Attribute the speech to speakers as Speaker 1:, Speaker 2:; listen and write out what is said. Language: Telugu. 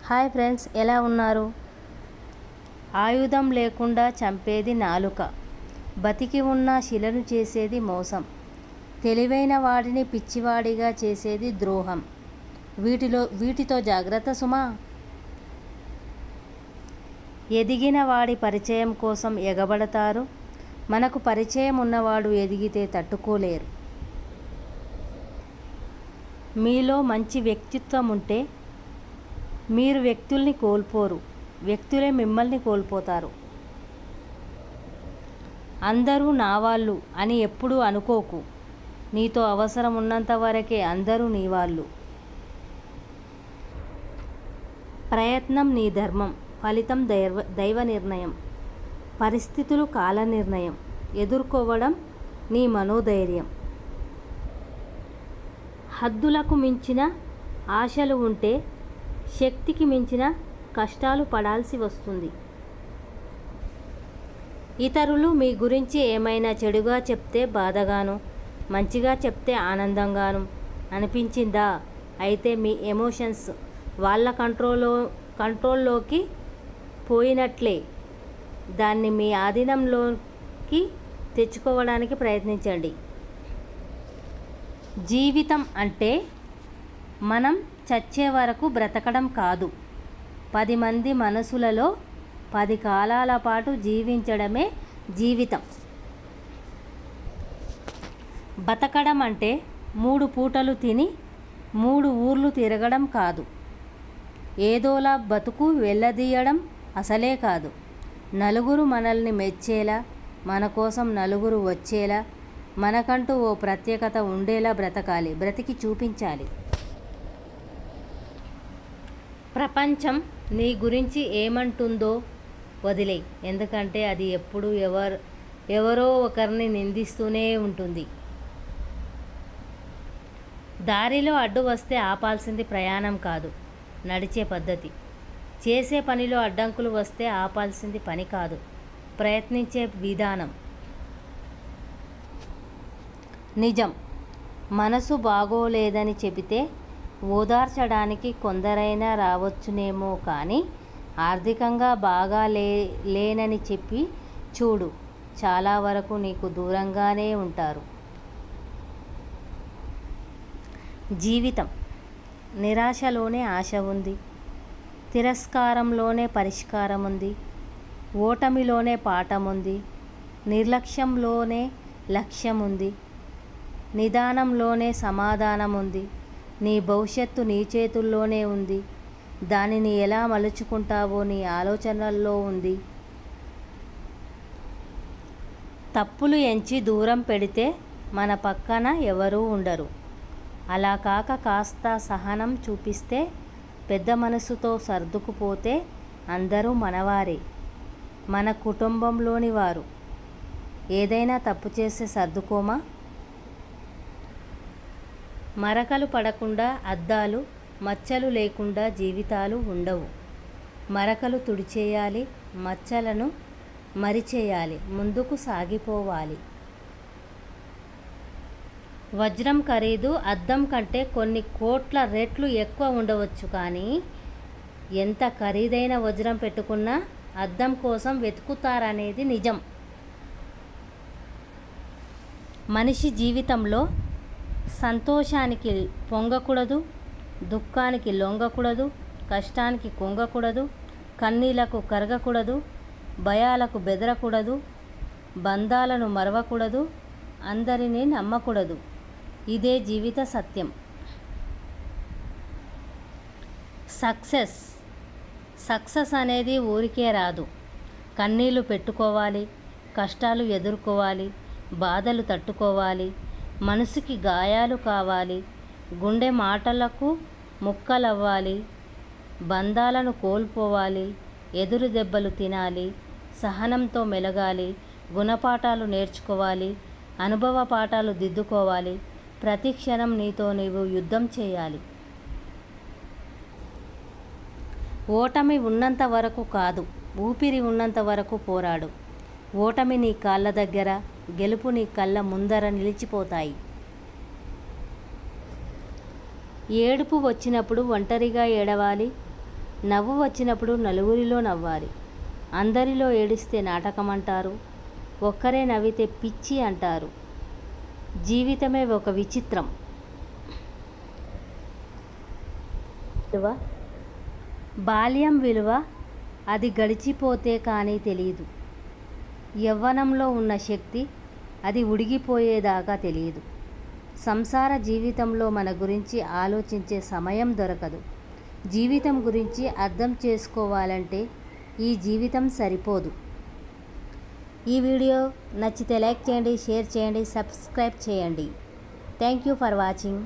Speaker 1: హాయ్ ఫ్రెండ్స్, ఎలా ఉన్నారు? ఆయుధం లేకుండా చంపేది నాలుక, బతికి ఉన్న శిలను చేసేది మోసం, తెలివైన వాడిని పిచ్చివాడిగా చేసేది ద్రోహం. వీటితో జాగ్రత్త సుమా. ఎదిగిన వాడి పరిచయం కోసం ఎగబడతారు, మనకు పరిచయం ఉన్నవాడు ఎదిగితే తట్టుకోలేరు. మీలో మంచి వ్యక్తిత్వం ఉంటే మీరు వ్యక్తుల్ని కోల్పోరు, వ్యక్తులే మిమ్మల్ని కోల్పోతారు. అందరూ నా వాళ్ళు అని ఎప్పుడూ అనుకోకు, నీతో అవసరం ఉన్నంత వరకే అందరూ నీ వాళ్ళు. ప్రయత్నం నీ ధర్మం, ఫలితం దైవ నిర్ణయం. పరిస్థితులు కాల నిర్ణయం, ఎదుర్కోవడం నీ మనోధైర్యం. హద్దులకు మించిన ఆశలు ఉంటే శక్తికి మించిన కష్టాలు పడాల్సి వస్తుంది. ఇతరులు మీ గురించి ఏమైనా చెడుగా చెప్తే బాధగాను, మంచిగా చెప్తే ఆనందంగాను అనిపించిందా? అయితే మీ ఎమోషన్స్ వాళ్ళ కంట్రోల్లోకి పోయినట్లే. దాన్ని మీ ఆధీనంలోకి తెచ్చుకోవడానికి ప్రయత్నించండి. జీవితం అంటే మనం చచ్చే వరకు బ్రతకడం కాదు, 10 మంది మనసులలో 10 కాలాల పాటు జీవించడమే జీవితం. బతకడం అంటే 3 పూటలు తిని 3 ఊర్లు తిరగడం కాదు, ఏదోలా బతుకు వెళ్ళదీయడం అసలే కాదు. నలుగురు మనల్ని మెచ్చేలా, మన కోసం నలుగురు వచ్చేలా, మనకంటూ ఓ ప్రత్యేకత ఉండేలా బ్రతకాలి, బ్రతికి చూపించాలి. ప్రపంచం నీ గురించి ఏమంటుందో వదిలేయ్, ఎందుకంటే అది ఎప్పుడు ఎవరో ఒకరిని నిందిస్తూనే ఉంటుంది. దారిలో అడ్డు వస్తే ఆపాల్సింది ప్రయాణం కాదు, నడిచే పద్ధతి. చేసే పనిలో అడ్డంకులు వస్తే ఆపాల్సింది పని కాదు, ప్రయత్నించే విధానం. నిజం, మనసు బాగోలేదని చెబితే ఓదార్చడానికి కొందరైనా రావచ్చునేమో, కానీ ఆర్థికంగా బాగా లేనని చెప్పి చూడు, చాలా వరకు నీకు దూరంగానే ఉంటారు. జీవితం నిరాశలోనే ఆశ ఉంది, తిరస్కారంలోనే పరిష్కారం ఉంది, ఓటమిలోనే పాఠం ఉంది, నిర్లక్ష్యంలోనే లక్ష్యం ఉంది, నిదానంలోనే సమాధానం ఉంది. నీ భవిష్యత్తు నీ చేతుల్లోనే ఉంది, దానిని ఎలా మలుచుకుంటావో నీ ఆలోచనల్లో ఉంది. తప్పులు ఎంచి దూరం పెడితే మన పక్కన ఎవరూ ఉండరు. అలా కాక కాస్త సహనం చూపిస్తే, పెద్ద మనసుతో సర్దుకుపోతే అందరూ మనవారే, మన కుటుంబంలోని వారు. ఏదైనా తప్పు చేస్తే సర్దుకోమా? మరకలు పడకుండా అద్దాలు, మచ్చలు లేకుండా జీవితాలు ఉండవు. మరకలు తుడిచేయాలి, మచ్చలను మరిచేయాలి, ముందుకు సాగిపోవాలి. వజ్రం ఖరీదు అద్దం కంటే కొన్ని కోట్ల రెట్లు ఎక్కువ ఉండవచ్చు, కానీ ఎంత ఖరీదైన వజ్రం పెట్టుకున్నా అద్దం కోసం వెతుకుతారనేది నిజం. మనిషి జీవితంలో సంతోషానికి పొంగకూడదు, దుఃఖానికి లొంగకూడదు, కష్టానికి కుంగకూడదు, కన్నీళ్లకు కరగకూడదు, భయాలకు బెదరకూడదు, బంధాలను మరవకూడదు, అందరినీ నమ్మకూడదు. ఇదే జీవిత సత్యం. సక్సెస్ అనేది ఊరికే రాదు. కన్నీళ్లు పెట్టుకోవాలి, కష్టాలు ఎదుర్కోవాలి, బాధలు తట్టుకోవాలి, మనసుకి గాయాలు కావాలి, గుండె మాటలకు ముక్కలవ్వాలి, బంధాలను కోల్పోవాలి, ఎదురు దెబ్బలు తినాలి, సహనంతో మెలగాలి, గుణపాఠాలు నేర్చుకోవాలి, అనుభవ పాఠాలు దిద్దుకోవాలి. ప్రతి క్షణం నీతో నీవు యుద్ధం చేయాలి. ఓటమి ఉన్నంత వరకు కాదు, ఊపిరి ఉన్నంత వరకు పోరాడు. ఓటమి నీ కాళ్ళ దగ్గర, గెలుపు నీ కళ్ళ ముందర నిలిచిపోతాయి. ఏడుపు వచ్చినప్పుడు ఒంటరిగా ఏడవాలి, నవ్వు వచ్చినప్పుడు నలుగురిలో నవ్వాలి. అందరిలో ఏడిస్తే నాటకం అంటారు. ఒక్కరే నవ్వితే పిచ్చి అంటారు. జీవితమే ఒక విచిత్రం. బాల్యం విలువ అది గడిచిపోతే కానీ తెలియదు. యవ్వనంలో ఉన్న శక్తి అది ఉడిగిపోయేదాకా తెలియదు. సంసార జీవితంలో మన గురించి ఆలోచించే సమయం దొరకదు. జీవితం గురించి అర్థం చేసుకోవాలంటే ఈ జీవితం సరిపోదు. ఈ వీడియో నచ్చితే లైక్ చేయండి, షేర్ చేయండి, సబ్స్క్రైబ్ చేయండి. Thank you for watching.